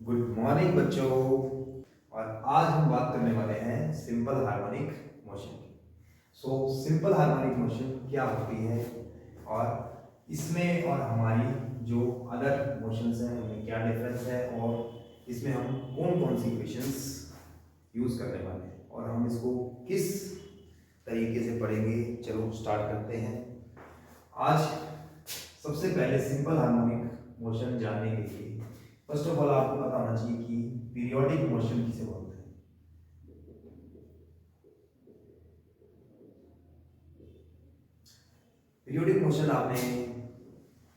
Good morning बच्चों। और आज हम बात करने वाले हैं सिंपल हार्मोनिक मोशन की। सिंपल हार्मोनिक मोशन क्या होती है और इसमें और हमारी जो अदर मोशंस हैं उनमें क्या डिफरेंस है और इसमें हम कौन कौन सी इक्वेशंस यूज़ करने वाले हैं और हम इसको किस तरीके से पढ़ेंगे। चलो स्टार्ट करते हैं। आज सबसे पहले सिंपल हार्मोनिक मोशन जानने के लिए फर्स्ट ऑफ ऑल आपको पता होना चाहिए कि पीरियोडिक मोशन किसे बोलते हैं। पीरियोडिक मोशन आपने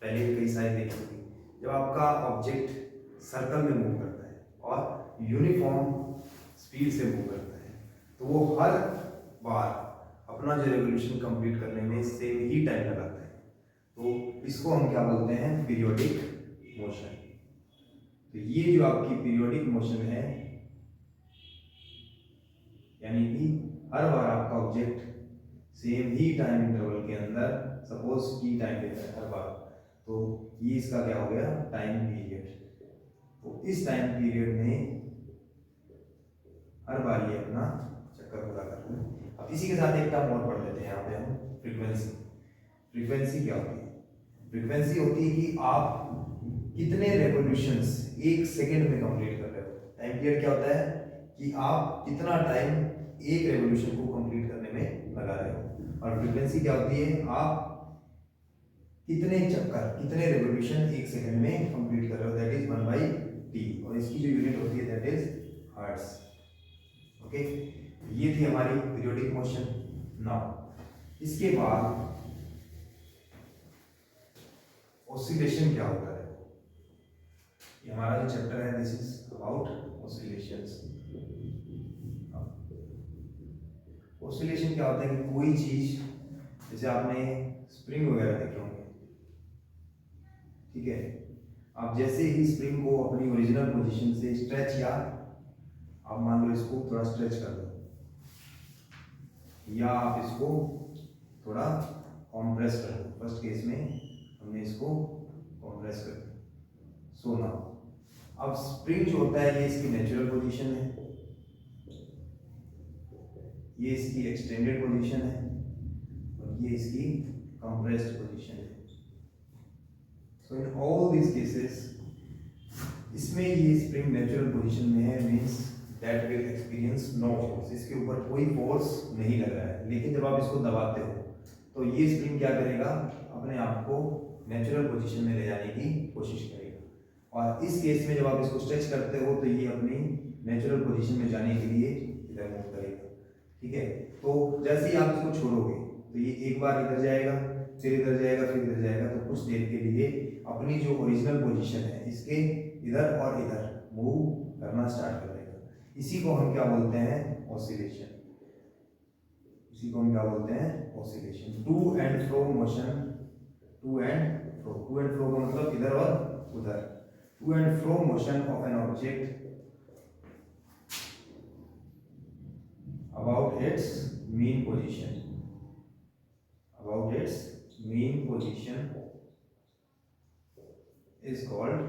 पहले भी कई सारे देखे होंगे। जब आपका ऑब्जेक्ट सर्कल में मूव करता है और यूनिफॉर्म स्पीड से मूव करता है तो वो हर बार अपना जो रेवोल्यूशन कंप्लीट करने में सेम ही टाइम लगाता है। तो इसको हम क्या बोलते हैं? Periodic motion. तो ये जो आपकी पीरियोडिक मोशन है यानी कि हर बार आपका ऑब्जेक्ट सेम ही टाइम इंटरवल के अंदर सपोज टी टाइम लेता है हर बार, तो ये इसका क्या हो गया? Time period. तो इस टाइम पीरियड में हर बार ये अपना चक्कर पूरा करता है। अब इसी के साथ एक टर्म और पढ़ लेते हैं यहाँ पे हम, फ्रीक्वेंसी। फ्रीक्वेंसी क्या होती है? फ्रीक्वेंसी होती है कि आप कितने रेवोल्यूशंस एक सेकेंड में कंप्लीट कर रहे हो। टाइम पीरियड क्या होता है कि आप कितना टाइम एक रेवोल्यूशन को कंप्लीट करने में लगा रहे हो। और फ्रीक्वेंसी क्या होती है? आप कितने चक्कर, कितने रेवोल्यूशन एक सेकंड में कंप्लीट कर रहे हो, दैट इज 1/t। और इसकी जो यूनिट होती है दैट इज हर्ट्ज। ओके, ये थी हमारी पीरियोडिक मोशन। नाउ इसके बाद ऑसिलेशन क्या होता है? ये हमारा जो चैप्टर है this is about oscillations. Oscillation क्या होता है कि कोई चीज, जैसे आपने स्प्रिंग वगैरह देखे होंगे, ठीक है, आप जैसे ही स्प्रिंग को अपनी ओरिजिनल पोजीशन से स्ट्रेच, या आप मान लो इसको थोड़ा स्ट्रेच कर दो या आप इसको थोड़ा कॉम्प्रेस कर दो। फर्स्ट केस में हमने इसको कॉम्प्रेस कर दिया। सो नाउ अब स्प्रिंग जो होता है ये इसकी नेचुरल पोजीशन है, ये इसकी एक्सटेंडेड पोजीशन है और ये इसकी कंप्रेस्ड पोजीशन है। So in all these cases इसमें ये स्प्रिंग नेचुरल पोजीशन में है, means that will experience no force. इसके ऊपर कोई फोर्स नहीं लग रहा है। लेकिन जब आप इसको दबाते हो तो ये स्प्रिंग क्या करेगा? अपने आप को नेचुरल पोजीशन में ले जाने की कोशिश करेगा। और इस केस में जब आप इसको स्ट्रेच करते हो तो ये अपनी नेचुरल पोजीशन में जाने के लिए इधर मूव करेगा। ठीक है, तो जैसे ही आप इसको छोड़ोगे तो ये एक बार इधर जाएगा, फिर इधर जाएगा, फिर इधर जाएगा। तो कुछ देर के लिए अपनी जो ओरिजिनल पोजीशन है इसके इधर और इधर मूव करना स्टार्ट कर देगा। इसी को हम क्या बोलते हैं? ऑसिलेशन। इसी को हम क्या बोलते हैं? Oscillation. To and fro motion. To and fro, to and fro का मतलब इधर और उधर। To and fro motion of an object about its mean position, about its mean position is called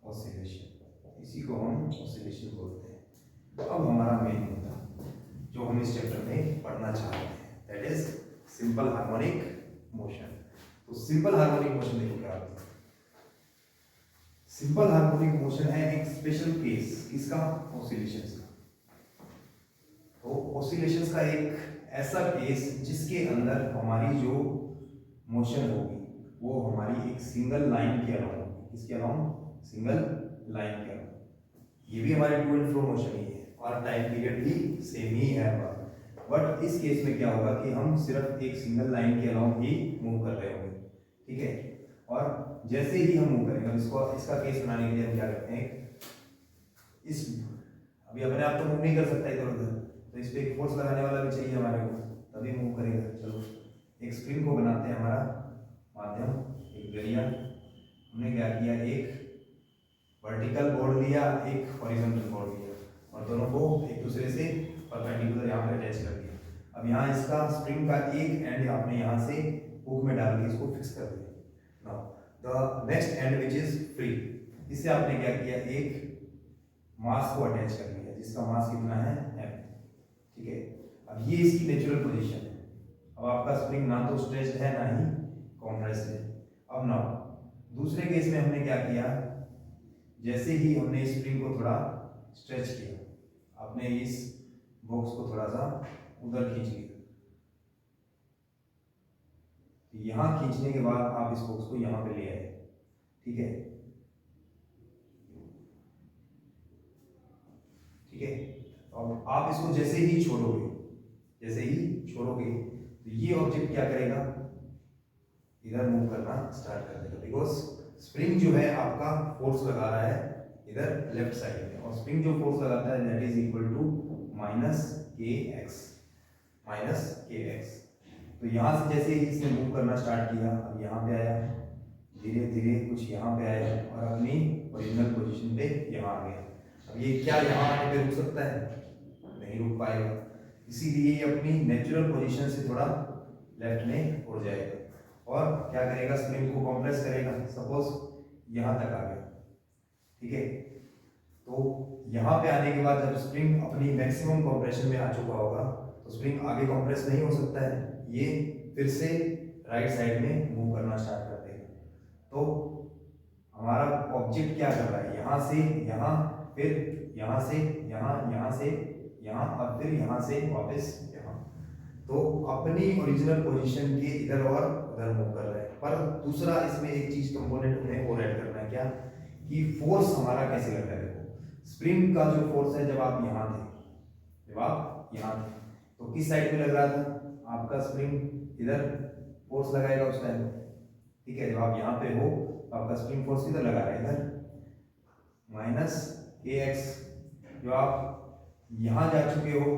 oscillation। इसी को हम oscillation बोलते हैं। अब हमारा मेन मुद्दा जो हम इस चैप्टर में पढ़ना चाहते हैं that is simple harmonic motion. तो सिंपल हार्मोनिक मोशन देखो क्या होता है। सिंपल हार्मोनिक मोशन है एक स्पेशल केस किसका? ऑसिलेशंस का। तो ऑसिलेशंस का एक ऐसा केस जिसके अंदर हमारी जो मोशन होगी वो हमारी एक सिंगल लाइन के अलाउंग होगी। किसके अलाउंग? सिंगल लाइन के अलाउंग। ये भी हमारे टू एंड फ्रो मोशन ही है और टाइम पीरियड भी सेम ही है। बट इस केस में क्या होगा कि हम सिर्फ एक सिंगल लाइन के अलाउंग ही मूव कर रहे होंगे। ठीक है, और जैसे ही हम मूव करेंगे, इसको इसका केस बनाने के लिए हम क्या करते हैं, इस अभी अपने आप तो मूव नहीं कर सकता इधर उधर, तो इस पे एक फोर्स लगाने वाला भी चाहिए हमारे को, तभी मूव करेगा। चलो एक स्प्रिंग को बनाते हैं हमारा माध्यम, एक गलिया। हमने क्या किया, एक वर्टिकल बोर्ड लिया, एक हॉरिजॉन्टल बोर्ड लिया और दोनों को एक दूसरे से परपेंडिकुलर यहाँ पे अटैच कर दिया। अब यहाँ इसका स्प्रिंग का एक एंड आपने यहाँ से हुक में डाल के इसको फिक्स कर दिया। Now the next and which is free, इससे आपने क्या किया, एक मास को अटैच कर लिया जिसका मास कितना है m, ठीक है। अब ये इसकी नेचुरल पोजीशन है। अब आपका स्प्रिंग ना तो स्ट्रेच्ड है ना ही कॉम्प्रेस्ड है। अब नाउ दूसरे केस में हमने क्या किया, जैसे ही हमने स्प्रिंग को थोड़ा स्ट्रेच किया, आपने इस बॉक्स को थोड़ा सा उधर खींच लिया, यहां खींचने के बाद आप इस बॉक्स को यहां पे ले आए, ठीक है, ठीक है। और आप इसको जैसे ही छोड़ोगे, जैसे ही छोड़ोगे तो ये ऑब्जेक्ट क्या करेगा, इधर मूव करना स्टार्ट कर देगा, बिकॉज स्प्रिंग जो है आपका फोर्स लगा रहा है इधर लेफ्ट साइड में, और स्प्रिंग जो फोर्स लगाता है that is equal to minus K X, minus K X. तो यहाँ से जैसे ही इसने मूव करना स्टार्ट किया, अब यहाँ पे आया, धीरे धीरे कुछ यहाँ पे आया और अपनी ओरिजिनल पोजीशन पे यहाँ आ गया। अब ये क्या यहाँ आने पे रुक सकता है, नहीं रुक पाएगा, इसीलिए ये अपनी नेचुरल पोजीशन से थोड़ा लेफ्ट में उड़ जाएगा और क्या करेगा, स्प्रिंग को कॉम्प्रेस करेगा। सपोज यहाँ तक आ गया, ठीक है। तो यहाँ पे आने के बाद जब स्प्रिंग अपनी मैक्सिमम कॉम्प्रेशन में आ चुका होगा तो स्प्रिंग आगे कॉम्प्रेस नहीं हो सकता है, ये फिर से राइट साइड में मूव करना स्टार्ट कर देगा। तो हमारा ऑब्जेक्ट क्या कर रहा है, यहाँ से यहाँ, फिर यहाँ से यहाँ, यहाँ से यहाँ और फिर यहाँ से वापस यहाँ, तो अपनी ओरिजिनल पोजीशन के इधर और उधर मूव कर रहा है। पर दूसरा इसमें एक चीज कंपोनेंट हमें और ऐड करना है, क्या कि फोर्स हमारा कैसे लग रहा है। देखो स्प्रिंग का जो फोर्स है, जब आप यहाँ थे, जब आप यहाँ थे तो किस साइड में लग रहा था, आपका स्प्रिंग इधर फोर्स लगाएगा उस टाइम, ठीक है। जब आप यहाँ पे हो तो आपका स्प्रिंग फोर्स किधर लगा रहा है, इधर माइनस के एक्स। जो आप यहाँ जा चुके हो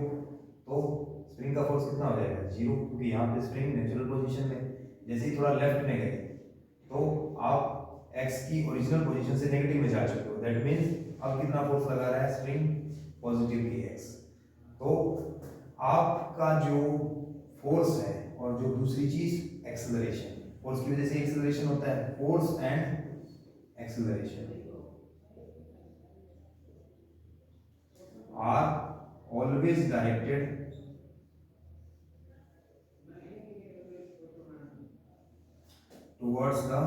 तो स्प्रिंग का फोर्स कितना हो जाएगा, 0, क्योंकि यहाँ पे स्प्रिंग नेचुरल पोजीशन में। जैसे ही थोड़ा लेफ्ट में गए तो आप एक्स की ओरिजिनल पोजीशन से नेगेटिव में जा चुके हो, दैट मीन्स अब कितना फोर्स लगा रहा है स्प्रिंग, पॉजिटिव के एक्स। तो आपका जो फोर्स है और जो दूसरी चीज एक्सेलरेशन, फोर्स की वजह से एक्सेलरेशन होता है, force and acceleration are always directed towards the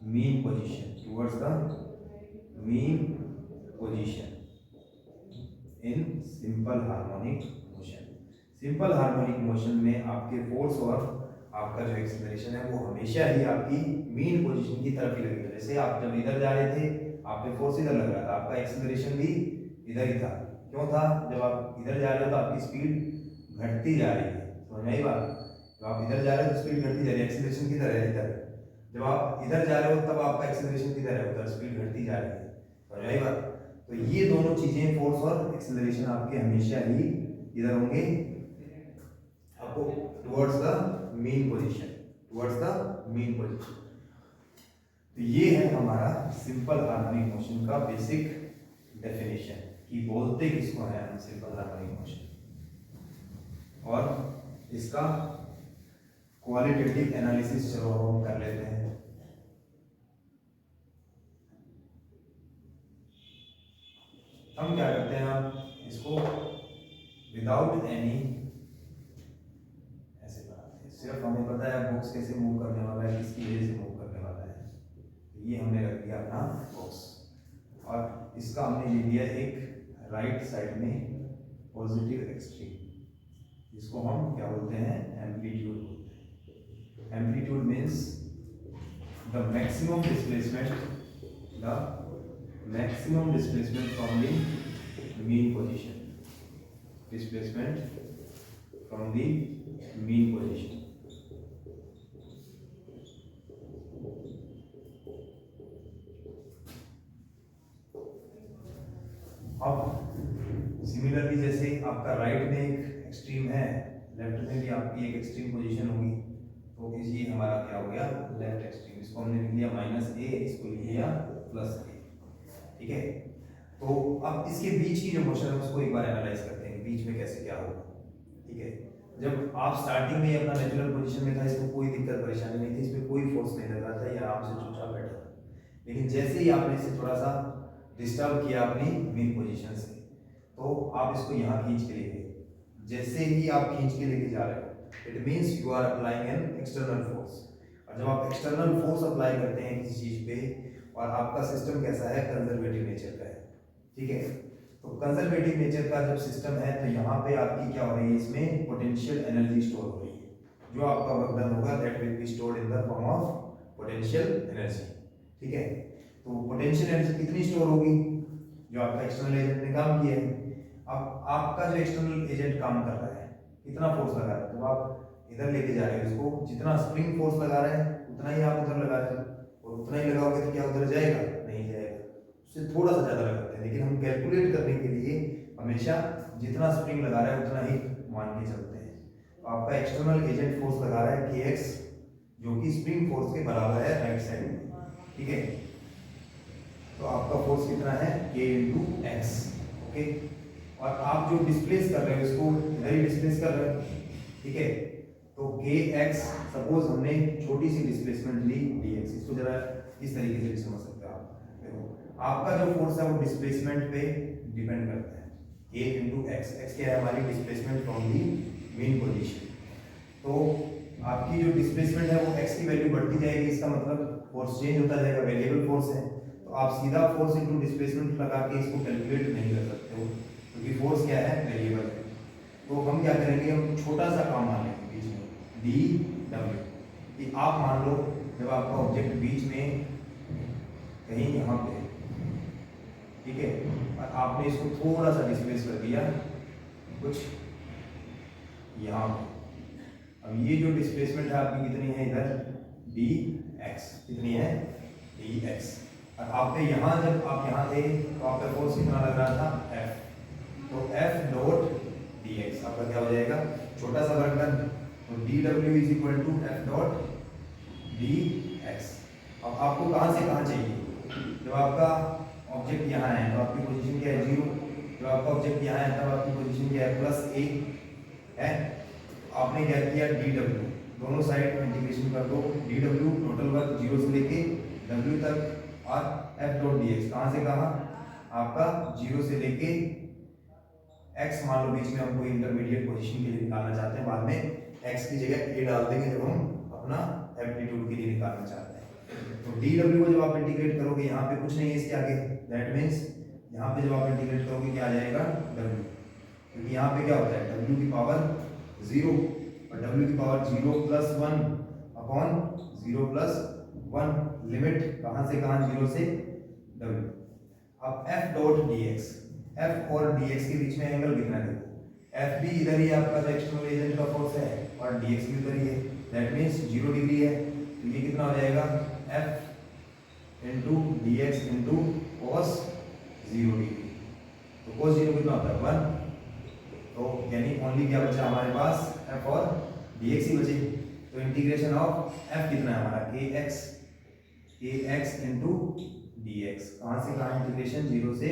mean position, towards the mean position in simple harmonic motion. Simple harmonic motion में आपके फोर्स और आपका जो एक्सेलरेशन है वो हमेशा ही आपकी मीन पोजीशन की तरफ ही लगेगा। जैसे आप जब इधर जा रहे थे आप पे फोर्स इधर लग रहा था, आपका एक्सेलरेशन भी इधर ही था। क्यों था, जब आप इधर जा रहे हो तो आपकी स्पीड घटती जा रही है, समझ में आई बात। जब आप इधर जा रहे हो तो स्पीड घटती जा रही है, एक्सेलरेशन किधर है, इधर। जब आप इधर जा रहे हो तब आपका एक्सेलरेशन किधर है, उधर, स्पीड घटती जा रही है, समझ में आई बात। तो ये दोनों चीजें, फोर्स और एक्सेलरेशन, आपके हमेशा ही इधर होंगे, आपको towards the mean position, towards the mean position. तो ये है हमारा सिंपल हार्मोनिक मोशन का बेसिक डेफिनेशन कि बोलते किसको है हम सिंपल हार्मोनिक मोशन। और इसका क्वालिटेटिव एनालिसिस चलो हम कर लेते हैं। हम क्या करते हैं, आप इसको विदाउट एनी ऐसे बनाते हैं, सिर्फ हमें पता है बॉक्स कैसे मूव करने वाला है, किसकी वजह से मूव करने वाला है। तो ये हमने रख दिया अपना बॉक्स, और इसका हमने ले लिया एक राइट साइड में पॉजिटिव एक्सट्रीम, जिसको हम क्या बोलते हैं, एम्पलीट्यूड बोलते हैं। Amplitude means the maximum displacement, the maximum displacement from the mean position, displacement from the mean position। अब सिमिलरली जैसे आपका राइट में एक एक्सट्रीम है, लेफ्ट में भी आपकी एक एक्सट्रीम पोजीशन होगी, तो ये हमारा क्या हो गया, लेफ्ट एक्सट्रीम। इसको हमने लिख लिया -a, इसको लिख लिया +a, ठीक है। तो अब इसके बीच की जो मोशन है उसको एक बार एनालाइज करते हैं, बीच में कैसे क्या होगा, ठीक है। जब आप स्टार्टिंग में ही अपना नेचुरल पोजीशन में था, इसको कोई दिक्कत परेशानी नहीं थी, इस पर कोई फोर्स नहीं लग रहा था, ये आराम से चुपचाप बैठा था। लेकिन जैसे ही आपने इसे थोड़ा सा डिस्टर्ब किया अपनी मेन पोजीशन से, तो आप इसको यहाँ खींच के ले गए। जैसे ही आप खींच के लेके जा रहे हो, it means you are applying an external force. और जब आप एक्सटर्नल फोर्स अप्लाई करते हैं किसी चीज पे, और आपका सिस्टम कैसा है, कंजर्वेटिव नेचर का है, ठीक है। तो कंजर्वेटिव नेचर का जब सिस्टम है, तो यहाँ पे आपकी क्या हो रही है, इसमें पोटेंशियल एनर्जी स्टोर हो रही है। जो आपका वर्क डन होगा that will be stored in the form of potential energy, ठीक है। तो पोटेंशियल एनर्जी कितनी स्टोर होगी, जो आपका एक्सटर्नल एजेंट ने काम किया है। अब आपका जो एक्सटर्नल एजेंट काम कर रहा है, कितना फोर्स लगा रहा है, तो आप इधर लेके जा रहे हो इसको, जितना स्प्रिंग फोर्स लगा रहे हैं उतना ही आप उधर लगा रहे हैं, और उतना ही लगाओगे तो क्या उधर जाएगा, नहीं जाएगा, उससे थोड़ा सा ज्यादा लगाते हैं। लेकिन हम कैलकुलेट करने के लिए हमेशा जितना स्प्रिंग लगा रहा है उतना ही मान के चलते हैं। तो आपका एक्सटर्नल एजेंट फोर्स लगा रहा है kx, जो कि स्प्रिंग फोर्स के बराबर है राइट साइड में, ठीक है। तो आपका फोर्स कितना है, k इंटू एक्स, ओके। और आप जो डिस्प्लेस कर रहे हो इसको इधर ही डिस्प्लेस कर रहे हो, ठीक है। तो kx, सपोज हमने छोटी सी डिस्प्लेसमेंट ली dx, इसको जरा इस तरीके से भी समझ सकते हो आप। देखो आपका जो फोर्स है वो डिस्प्लेसमेंट पे डिपेंड करता है, k इंटू एक्स, एक्स क्या है, हमारी displacement from the main position. तो आपकी जो डिस्प्लेसमेंट है वो x की वैल्यू बढ़ती जाएगी, इसका मतलब फोर्स चेंज होता जाएगा, वेरिएबल फोर्स है। तो आप सीधा फोर्स इनटू डिस्प्लेसमेंट लगा के इसको कैलकुलेट नहीं कर सकते हो, क्योंकि फोर्स क्या है, वेरिएबल है। तो हम क्या करेंगे, हम छोटा सा काम मान लेंगे बीच में, डी डब्ल्यू, कि आप मान लो जब आपका ऑब्जेक्ट बीच में कहीं यहाँ पे, ठीक है, और आपने इसको थोड़ा सा डिस्प्लेस कर दिया कुछ यहाँ पे। अब ये जो डिस्प्लेसमेंट है आपकी कितनी है इधर, डी एक्स, कितनी है, डी एक्स। और आपने यहाँ जब आप यहाँ थे तो आपका फोर्स कितना लग रहा था, एफ। तो एफ डॉट डी एक्स आपका क्या हो जाएगा, छोटा सा वर्क डन। तो D W is equal to F dot D X. अब आपको कहाँ से कहाँ चाहिए, जब आपका ऑब्जेक्ट यहाँ है तो आपकी पोजीशन क्या है, जीरो। जब आपका ऑब्जेक्ट यहाँ है तब आपकी पोजीशन क्या है, प्लस ए है। आपने क्या किया, डी डब्ल्यू दोनों साइड इंटीग्रेशन कर दो, D W total work zero से लेके डब्ल्यू तक, और एफ डॉट डी एक्स कहाँ से कहाँ, आपका जीरो से लेके एक्स, मान लो बीच में हम कोई इंटरमीडिएट पोजीशन के लिए निकालना चाहते हैं, बाद में एक्स की जगह ए डाल देंगे जब हम अपना एप्टीट्यूड के लिए निकालना चाहते हैं। तो डी डब्ल्यू को जब आप इंटीग्रेट करोगे, यहाँ पे कुछ नहीं है इसके आगे, दैट मीन्स यहाँ पे जब आप इंटीग्रेट करोगे क्या आ जाएगा, डब्ल्यू। क्योंकि यहाँ पे क्या होता है, डब्ल्यू की पावर जीरो, और डब्ल्यू की power zero plus one upon zero plus one, limit कहाँ से कहाँ, जीरो से डब्ल्यू। अब F dot D x, F और डी एक्स के बीच में एंगल कितना है, देखो एफ भी इधर ही है आपका जो एक्सटर्नल एजेंट का फोर्स है, और डी एक्स भी उधर ही है, दैट मीन्स 0 डिग्री है। तो ये कितना हो जाएगा, F into d x into cos 0 degree. तो कॉस 0 कितना होता है, 1। तो यानी ओनली क्या बचा हमारे पास, एफ और डी एक्स ही बचे। तो इंटीग्रेशन ऑफ एफ कितना है हमारा, के एक्स इंटू डी एक्स, कहाँ से कहाँ इंटीग्रेशन, 0 से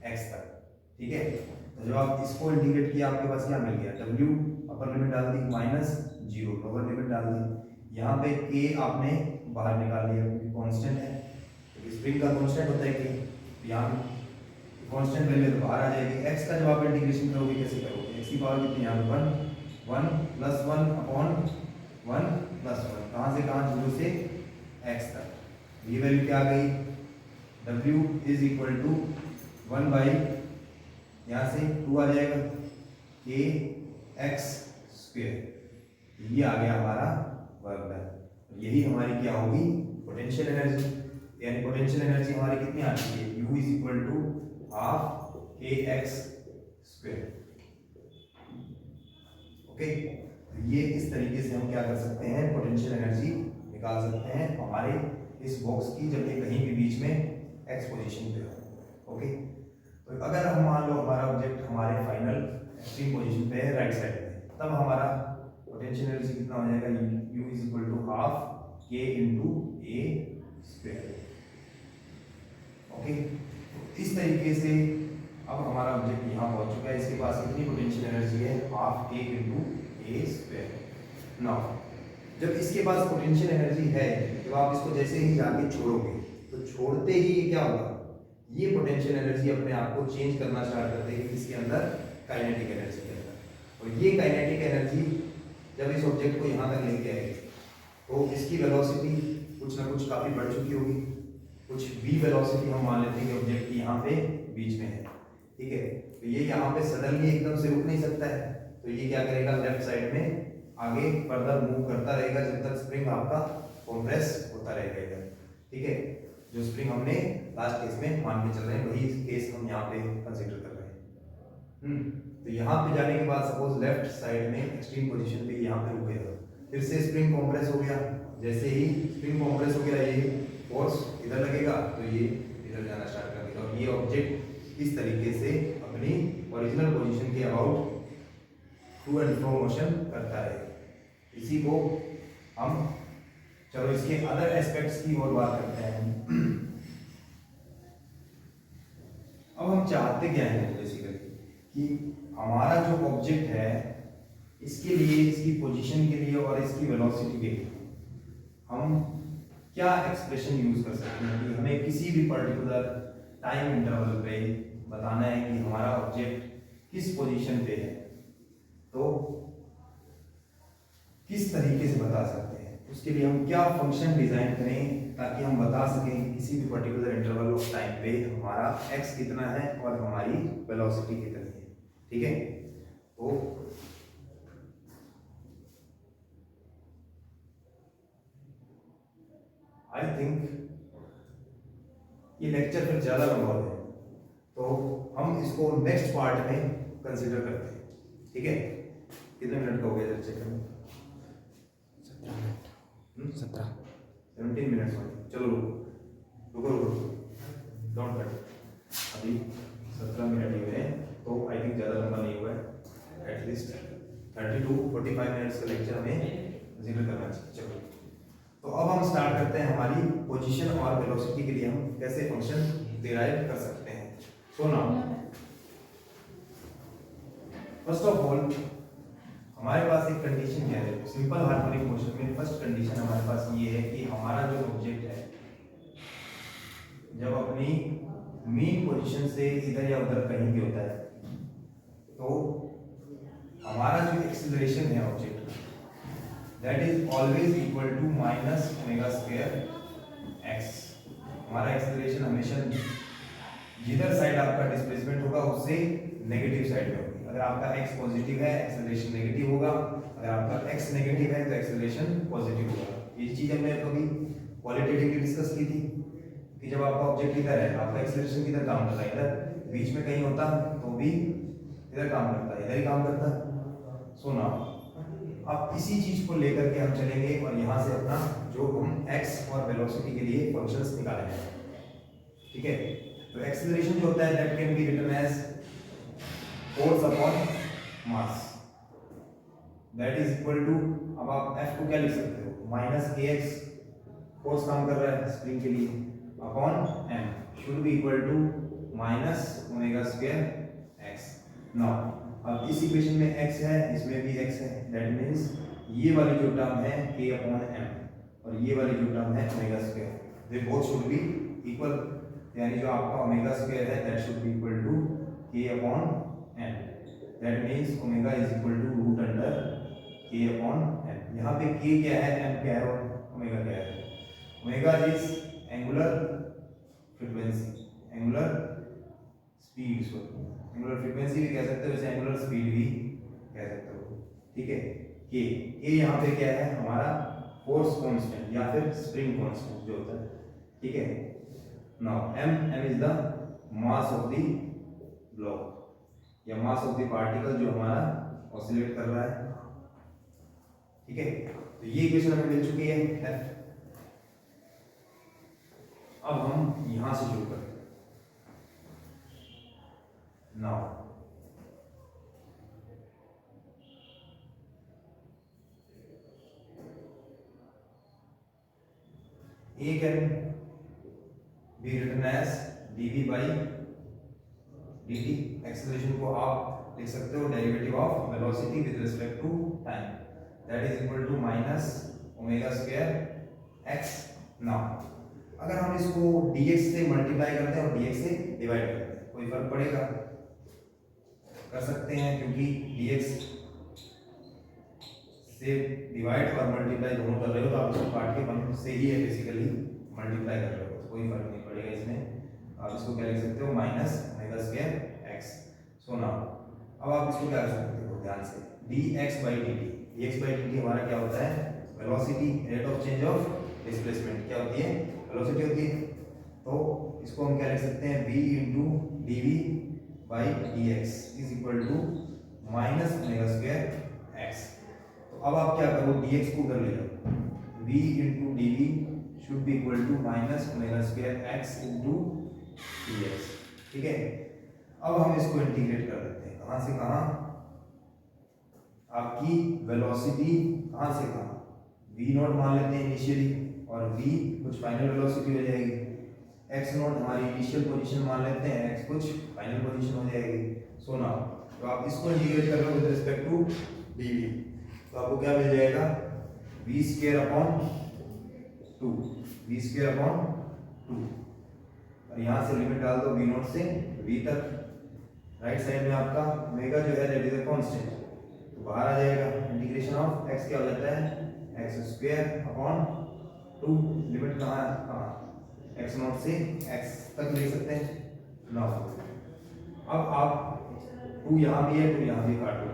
x तक, ठीक है। तो जब आप इसको इंटीग्रेट किया आपके पास क्या मिल गया, w अपर लिमिट डाल दी माइनस 0 लोअर लिमिट डाल दी। यहाँ पे k आपने बाहर निकाल लिया क्योंकि कांस्टेंट है, तो स्प्रिंग का कांस्टेंट होता है k, तो यहाँ कांस्टेंट वैल्यू तो बाहर आ जाएगी। x का जब आप इंटीग्रेशन करोगे कैसे करोगे, x की पावर कितनी यहाँ पे 1 प्लस 1 अपॉन 1 प्लस 1, कहाँ से कहाँ, 0 से x तक। ये वैल्यू क्या आ गई, w is equal to 1 by यहाँ से 2 आ जाएगा, के एक्स स्क्वेयर। ये आ गया हमारा वर्क डन। यही हमारी क्या होगी, पोटेंशियल एनर्जी। यानी पोटेंशियल एनर्जी हमारी कितनी आती है, U is equal to half K X square, okay. ये इस तरीके से हम क्या कर सकते हैं, पोटेंशियल एनर्जी निकाल सकते हैं हमारे इस बॉक्स की, जब ये कहीं भी बीच में एक्स पोजीशन पे हो, ओके। तो अगर हम मान लो हमारा ऑब्जेक्ट हमारे फाइनल एक्सट्रीम पोजीशन पे है राइट साइड में, तब हमारा पोटेंशियल एनर्जी कितना हो जाएगा, U is equal to half K into A square, okay. तो इस तरीके से अब हमारा ऑब्जेक्ट यहाँ पहुंच चुका है, इसके पास कितनी पोटेंशियल एनर्जी है, half K into A square. Now जब इसके पास पोटेंशियल एनर्जी है तो आप इसको जैसे ही जाके छोड़ोगे तो छोड़ते ही ये क्या होगा, ये पोटेंशियल एनर्जी अपने आप को चेंज करना स्टार्ट कर देगी इसके अंदर काइनेटिक एनर्जी के अंदर। और ये काइनेटिक एनर्जी जब इस ऑब्जेक्ट को यहाँ तक लेके आएगी तो इसकी वेलोसिटी कुछ ना कुछ काफ़ी बढ़ चुकी होगी, कुछ v वेलोसिटी हम मान लेते हैं कि ऑब्जेक्ट की यहाँ पे बीच में है, ठीक है। तो ये यहाँ पे सडनली एकदम से रुक नहीं सकता है, तो ये क्या करेगा, लेफ्ट साइड में आगे फर्दर मूव करता रहेगा जब तक स्प्रिंग आपका कंप्रेस होता रहेगा, ठीक है। जो स्प्रिंग हमने लास्ट केस में मान के चल रहे हैं वही केस हम यहाँ पे कंसीडर कर रहे हैं। तो यहाँ पे जाने के बाद सपोज लेफ्ट साइड में एक्सट्रीम पोजीशन पे यहाँ पे रुकेगा, फिर से स्प्रिंग कंप्रेस हो गया, जैसे ही स्प्रिंग कंप्रेस हो गया ये फोर्स इधर लगेगा तो ये इधर जाना स्टार्ट कर देगा और ये ऑब्जेक्ट इस तरीके से अपनी ओरिजिनल पोजीशन के about to and fro motion करता है। इसी को हम चलो इसके अदर एस्पेक्ट्स की और बात करते हैं। अब हम चाहते क्या है बेसिकली कि हमारा जो ऑब्जेक्ट है इसके लिए, इसकी पोजीशन के लिए और इसकी वेलोसिटी के लिए हम क्या एक्सप्रेशन यूज कर सकते हैं कि हमें किसी भी पर्टिकुलर टाइम इंटरवल पे बताना है कि हमारा ऑब्जेक्ट किस पोजीशन पे है, तो किस तरीके से बता सकते हैं, उसके लिए हम क्या फंक्शन डिजाइन करें ताकि हम बता सकें किसी भी पर्टिकुलर इंटरवल ऑफ टाइम पे हमारा x कितना है और हमारी वेलोसिटी कितनी है, ठीक है। तो आई थिंक ये लेक्चर फिर ज्यादा लंबा है तो हम इसको नेक्स्ट पार्ट में कंसीडर करते हैं, ठीक है। कितने मिनट का हो गया चेक करें, 17 मिनट्स हो गए। चलो रुको डोंट कट, अभी 17 मिनट ही हुए हैं तो आई थिंक ज़्यादा लंबा नहीं हुआ है, एटलीस्ट 30 to 45 मिनट्स का लेक्चर हमें कंसीडर करना चाहिए। चलो तो अब हम स्टार्ट करते हैं हमारी पोजीशन और वेलोसिटी के लिए हम कैसे फंक्शन डिराइव कर सकते हैं। So now first of all हमारे पास एक कंडीशन क्या है, सिंपल हार्मोनिक मोशन में फर्स्ट कंडीशन हमारे पास ये है कि हमारा जो ऑब्जेक्ट है जब अपनी मीन पोजीशन से इधर या उधर कहीं भी होता है तो हमारा जो एक्सीलरेशन है ऑब्जेक्ट का that is always equal to minus omega square X. हमारा एक्सीलरेशन हमेशा जिधर साइड आपका डिस्प्लेसमेंट होगा उससे नेगेटिव साइड में होगी। अगर आपका x पॉजिटिव है एक्सेलरेशन नेगेटिव होगा, अगर आपका x नेगेटिव है तो एक्सेलरेशन पॉजिटिव होगा। ये चीज हमने कभी क्वालिटेटिवली डिस्कस की थी कि जब आपका ऑब्जेक्ट इधर है आपका एक्सेलरेशन किधर काम करता है, इधर बीच में कहीं होता तो भी इधर काम करता है, इधर ही काम करता है। सो नाउ अब इसी चीज को लेकर के हम चलेंगे और यहाँ से अपना जो हम x और वेलोसिटी के लिए फंक्शंस निकालेंगे, ठीक है। तो एक्सेलरेशन जो होता है that can be written as force upon mass that is equal to, अब आप f को क्या लिख सकते हो, माइनस ax फोर्स काम कर रहा है स्प्रिंग के लिए upon m should be equal to minus omega square x। Now अब इस इक्वेशन में x है इसमें भी x है, दैट मींस ये वाली जो टर्म है k अपॉन m और ये वाली जो टर्म है omega square, they both should be equal, यानी जो आपका ओमेगा स्क्वायर है that should be equal to k upon m, that means omega is equal to root under k upon m। यहाँ पे k क्या है, m क्या है और ओमेगा क्या है। Omega is angular frequency, angular speed, sorry angular frequency भी कह सकते हो, वैसे एंगुलर स्पीड भी कह सकते हो, ठीक है। k यहाँ पे क्या है हमारा फोर्स कांस्टेंट या फिर स्प्रिंग कांस्टेंट जो होता है, ठीक है। Now m is the mass of the block या मास ऑफ द पार्टिकल जो हमारा ऑसिलेट कर रहा है, ठीक है। तो ये इक्वेशन हमें मिल चुकी है f। अब हम यहां से शुरू करते हैं। Now a can be written as dv by dt। Acceleration को आप लिख सकते हो derivative of velocity with respect to time, that is equal to minus omega square x। Now अगर हम इसको dx से मल्टीप्लाई करते हैं और dx से डिवाइड करते हैं, कोई फर्क पड़ेगा? कर सकते हैं, क्योंकि dx से डिवाइड और मल्टीप्लाई दोनों कर रहे हो तो आप इसको काट के 1 से ही बेसिकली मल्टीप्लाई कर रहे हो, तो कोई फर्क नहीं पड़ेगा इसमें। आप इसको क्या लिख सकते हो, minus omega square x। So now अब आप इसको क्या कर सकते हो ध्यान से, dx बाई dt हमारा क्या होता है, velocity, rate of change of displacement क्या होती है, वेलोसिटी होती है। तो इसको हम क्या लिख सकते हैं, v into d v by d x is equal to minus omega square x. तो अब आप क्या करो, dx को उधर ले लो, v into d v should be equal to minus omega square x into d x. ठीक है, अब हम इसको इंटीग्रेट कर देते हैं, कहाँ से कहाँ, आपकी वेलोसिटी कहाँ से कहाँ, v नॉट मान लेते हैं इनिशियली, और v कुछ फाइनल वेलोसिटी हो जाएगी, x नॉट हमारी इनिशियल पोजीशन मान लेते हैं, x कुछ फाइनल पोजीशन हो जाएगी। सो नाउ तो आप इसको इंटीग्रेट कर लो विद रिस्पेक्ट टू dv, तो आपको क्या मिल जाएगा, v square upon 2, v square upon 2, और यहाँ से लिमिट डाल दो v नॉट से v तक। राइट साइड में आपका ओमेगा जो है दैट इज अ कांस्टेंट, तो बाहर आ जाएगा, इंटीग्रेशन ऑफ x क्या हो जाता है, x स्क्वायर अपॉन 2, लिमिट कहाँ कहाँ, x नॉट से x तक ले सकते हैं। नाउ अब आप 2 यहाँ भी है, 2 यहाँ भी काट लो,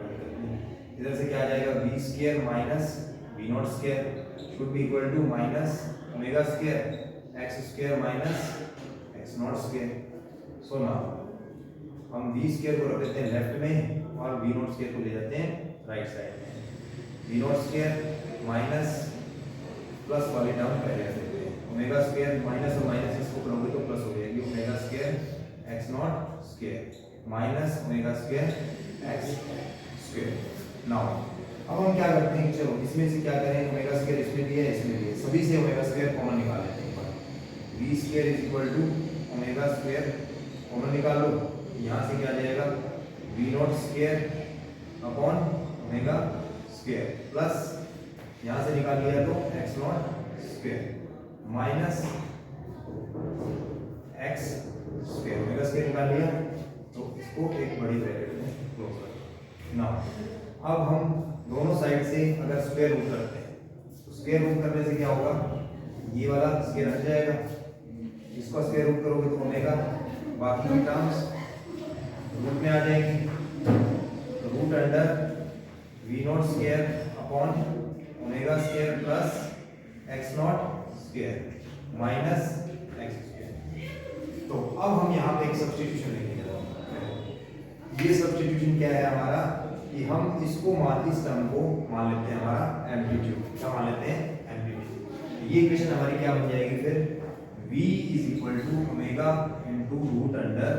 इधर से क्या आ जाएगा, v square minus v not square should be equal to minus omega square x square minus x not square. So now हम v स्क्वायर को रख देते हैं लेफ्ट में और v नॉट स्क्वायर को ले जाते हैं राइट साइड में, v not square minus plus वाली टर्म पहले रख देते हैं, ओमेगा स्क्वायर माइनस और माइनस इसको करोगे तो प्लस हो जाएगी, omega square x not square minus omega square x square. Now अब हम क्या करते हैं, चलो इसमें से क्या करें, ओमेगा स्क्वायर इसमें भी है इसमें भी है, सभी से ओमेगा स्क्वायर कॉमन निकाल लेते हैं एक बार, v square is equal to omega square common निकाल लो, यहाँ से क्या आ जाएगा, v not square upon omega square plus यहाँ से निकाल लिया तो x not square minus x square, omega square निकाल लिया तो इसको एक बड़ी ब्रैकेट में क्लोज कर। नाउ अब हम दोनों साइड से अगर स्क्वायर रूट करते हैं तो स्क्वायर रूट करने से क्या होगा, ये वाला स्क्वायर हट जाएगा, इसका स्क्वायर रूट करोगे तो ओमेगा, बाकी की टर्म्स रूट में आ जाएगी, तो root under v not square upon omega square plus x not square minus x square. तो अब हम यहाँ पे एक सब्स्टिट्यूशन लेंगे, ये सब्स्टिट्यूशन क्या है हमारा, कि हम इसको इस टर्म को मान लेते हैं हमारा एम्पलीट्यूड, क्या मान लेते हैं, एम्पलीट्यूड। ये इक्वेशन हमारी क्या बन जाएगी फिर, v is equal to omega into root under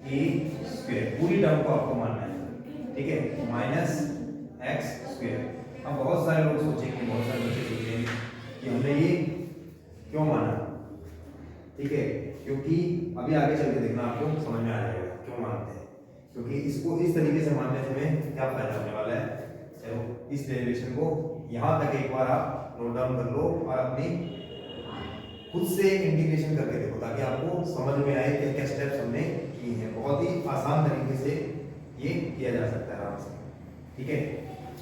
a square, पूरी टर्म को आपको मानना है, ठीक है, माइनस x स्क्वायर। अब बहुत सारे लोग सोचेंगे, बहुत सारे बच्चे सोचेंगे कि हमने ये क्यों माना, ठीक है, क्योंकि अभी आगे चल के देखना आपको समझ में आ जाएगा क्यों मानते हैं, क्योंकि इसको इस तरीके से मानने से हमें क्या फायदा होने वाला है। चलो इस डेरिवेशन को यहाँ तक एक बार आप नोट डाउन कर लो और अपनी खुद से इंटीग्रेशन करके देखो, ताकि आपको समझ में आए क्या क्या स्टेप्स हमने किए हैं। बहुत ही आसान तरीके से ये किया जा सकता है आराम से, ठीक है।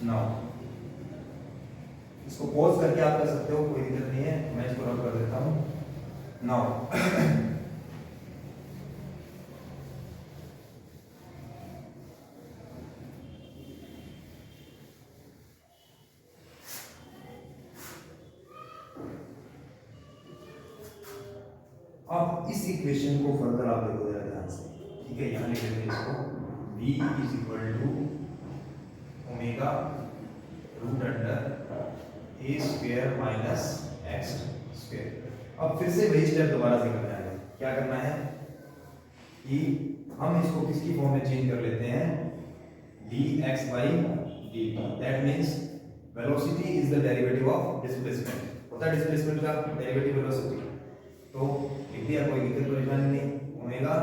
नाउ इसको पॉज करके आप कर सकते हो, कोई दिक्कत नहीं है, मैं इसको रन कर देता हूँ। नाउ अब इस इक्वेशन को फर्दर आप देखो जरा ध्यान से, ठीक है, यहाँ लिख लेते हैं इसको, v is equal to omega root under a square minus x square. अब फिर से वही स्टेप दोबारा से करना है, क्या करना है कि हम इसको किसकी फॉर्म में चेंज कर लेते हैं, dx by dt, that means velocity is the derivative of displacement, होता है डिस्प्लेसमेंट का डेरिवेटिव वेलोसिटी, तो लिख दिया, कोई दिक्कत परेशानी नहीं, ओमेगा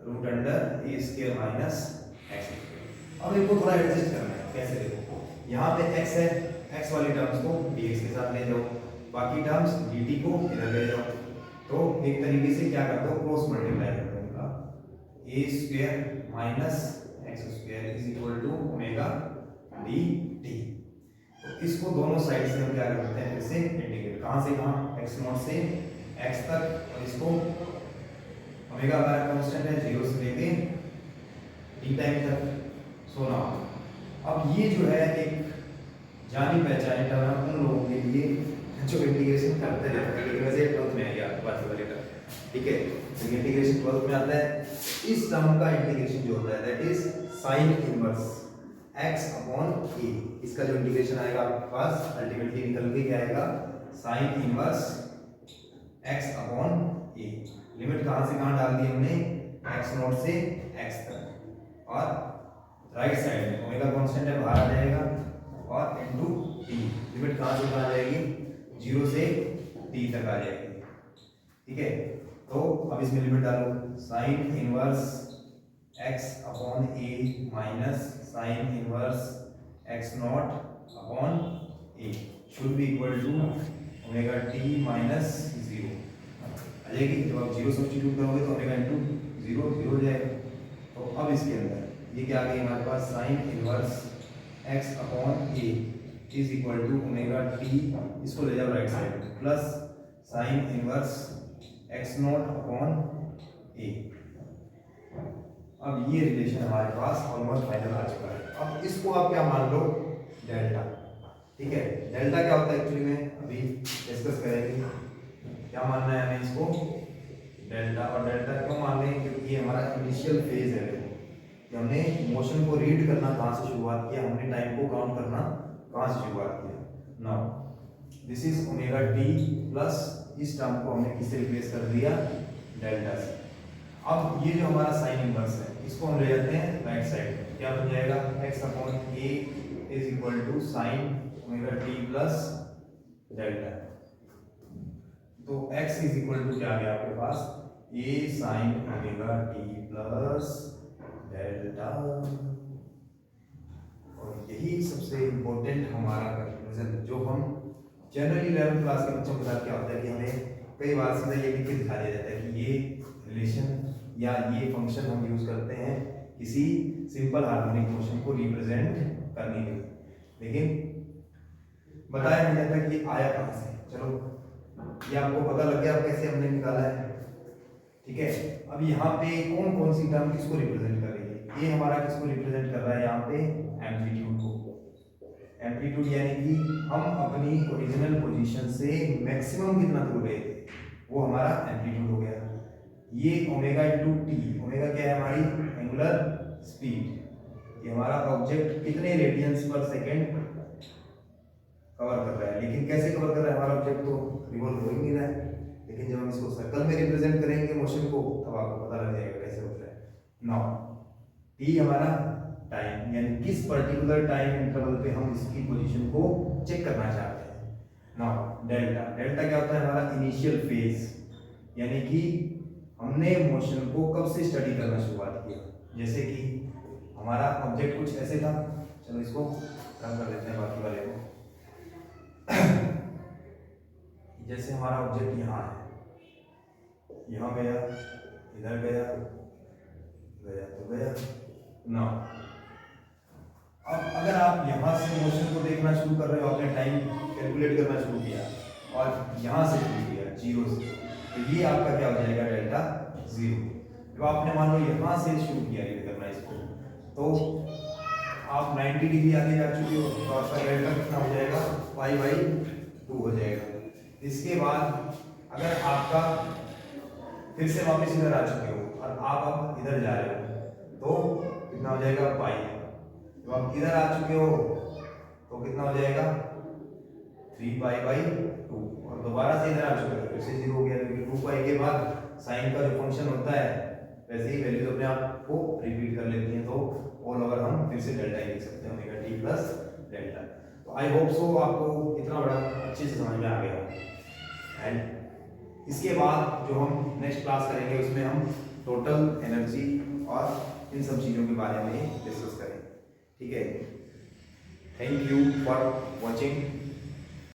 रूट अंडर ए स्क्वायर माइनस एक्स। अब इनको थोड़ा एडजस्ट करना है, कैसे देखो, यहाँ पे x है, x वाली टर्म्स को dx के साथ ले जाओ, बाकी टर्म्स dt को इधर ले जाओ। तो एक तरीके से क्या करते हो, क्रॉस मल्टीप्लाई करते हो इनका, A square minus X square is equal to omega D T. तो इसको दोनों साइड से हम क्या करते हैं, फिर से इंटीग्रेट, कहाँ से कहाँ, एक्स नॉट से एक्स तक, और इसको ओमेगा हमारा कांस्टेंट है 0 से लेके टी टाइम तक। सो नाउ अब ये जो है एक जानी पहचानी टर्म है उन लोगों के लिए जो इंटीग्रेशन करते रहते हैं, लेकिन वैसे 12th में आएगा आपके पास वाले टर्म, ठीक है। तो इंटीग्रेशन 12th में आता है। इस टर्म का इंटीग्रेशन जो होता है that is sine inverse x upon a। इसका जो इंटीग्रेशन आएगा आपके पास अल्टीमेटली निकल के क्या आएगा, sign inverse x upon a। Limit कहां से कहां डाल दी हमने, x नॉट से x तक, और राइट साइड में ओमेगा कांस्टेंट है बाहर आ जाएगा, और इनटू t, लिमिट कहां से कहां आ जाएगी, 0 से t तक आ जाएगी, ठीक है। तो अब इसमें लिमिट डालो, sine inverse x upon a minus sine inverse x not upon a should be equal to omega t minus 0 आ जाएगी। जब आप 0 सब्स्टिट्यूट करोगे तो ओमेगा इनटू 0 0 हो जाएगा। तो अब इसके अंदर ये क्या आ गई हमारे पास, sine inverse x upon a is equal to omega t, इसको ले जाओ right side, plus sine inverse x not upon a। अब ये रिलेशन हमारे पास ऑलमोस्ट फाइनल आ चुका है। अब इसको आप क्या मान लो, डेल्टा, ठीक है। डेल्टा क्या होता है एक्चुअली में अभी डिस्कस करेंगे, क्या मानना है हमें इसको, डेल्टा। और डेल्टा क्यों मान रहे हैं, क्योंकि ये हमारा इनिशियल फेज है, कि हमने मोशन को रीड करना कहाँ से शुरुआत किया, हमने टाइम को काउंट करना कहाँ से शुरुआत किया। Now this is omega t plus इस टर्म को हमने किससे रिप्लेस कर दिया, डेल्टा से। अब ये जो हमारा साइन इनवर्स है इसको हम ले जाते हैं राइट साइड, क्या बन जाएगा, x upon a is equal to sine omega t plus delta. तो x इज इक्वल टू क्या आ गया आपके पास, a sine omega t plus delta. और यही सबसे इम्पोर्टेंट हमारा कंक्लूजन, जो हम जनरली 11th क्लास के बच्चों के साथ क्या होता है कि हमें कई बार सीधा ये लिख के दिखा दिया जाता है कि ये रिलेशन या ये फंक्शन हम यूज करते हैं किसी सिंपल हार्मोनिक मोशन को रिप्रेजेंट करने के लिए, लेकिन बताया नहीं जाता कि ये आया कहाँ से। चलो ये आपको पता लग गया अब कैसे हमने निकाला है, ठीक है। अब यहाँ पे कौन कौन सी टर्म किसको रिप्रेजेंट कर रही है, ये हमारा किसको रिप्रेजेंट कर रहा है, यहाँ पे एम्पलीट्यूड को। एम्पलीट्यूड यानी कि हम अपनी ओरिजिनल पोजीशन से मैक्सिमम कितना दूर गए थे, वो हमारा एम्पलीट्यूड हो गया। ये ओमेगा इनटू टी, ओमेगा क्या है हमारी एंगुलर स्पीड, ये हमारा ऑब्जेक्ट कितने रेडियंस पर सेकंड कवर कर रहा है, लेकिन कैसे कवर कर रहा है हमारा ऑब्जेक्ट, तो रिवॉल्व हो ही नहीं रहा है। लेकिन जब हम इसको सर्कल में रिप्रेजेंट करेंगे मोशन को, तब आपको पता लग जाएगा कैसे होता है। नाउ टी हमारा टाइम, यानी किस पर्टिकुलर टाइम इंटरवल पे हम इसकी पोजीशन को चेक करना चाहते हैं। नाउ डेल्टा, डेल्टा क्या होता है हमारा इनिशियल फेज, यानी कि हमने मोशन को कब से स्टडी करना शुरुआत किया। जैसे कि हमारा ऑब्जेक्ट कुछ ऐसे था, चलो इसको रन कर देते हैं बाकी वाले को। जैसे हमारा ऑब्जेक्ट यहाँ है, यहाँ गया, इधर गया, गया तो गया। ना अब अगर आप यहाँ से मोशन को देखना शुरू कर रहे हो, आपने टाइम कैलकुलेट करना शुरू किया और यहाँ से शुरू किया 0 से, तो ये आपका क्या हो जाएगा, डेल्टा 0। जब आपने मान लो यहाँ से शुरू किया रीड करना इसको, तो आप 90 डिग्री आगे जा चुके हो, तो आपका डेल्टा कितना हो जाएगा, π/2 हो जाएगा। इसके बाद अगर आपका फिर से वापस इधर आ चुके हो और आप अब इधर जा रहे हो, तो कितना हो जाएगा, पाई। जब आप इधर आ चुके हो तो कितना हो जाएगा, 3π/2, और दोबारा से इधर आ चुके हो फिर से 0 हो गया, क्योंकि 2π के बाद साइन का जो फंक्शन होता है वैसे ही वैल्यूज अपने आप को रिपीट कर लेती हैं, तो ऑल ओवर हम फिर से डेल्टा ही लिख सकते हैं, ओमेगा टी प्लस डेल्टा। तो आई होप सो आपको इतना बड़ा अच्छे से समझ में आ गया। एंड इसके बाद जो हम नेक्स्ट क्लास करेंगे उसमें हम टोटल एनर्जी और इन सब चीज़ों के बारे में डिस्कस करें। ठीक है, थैंक यू फॉर वॉचिंग।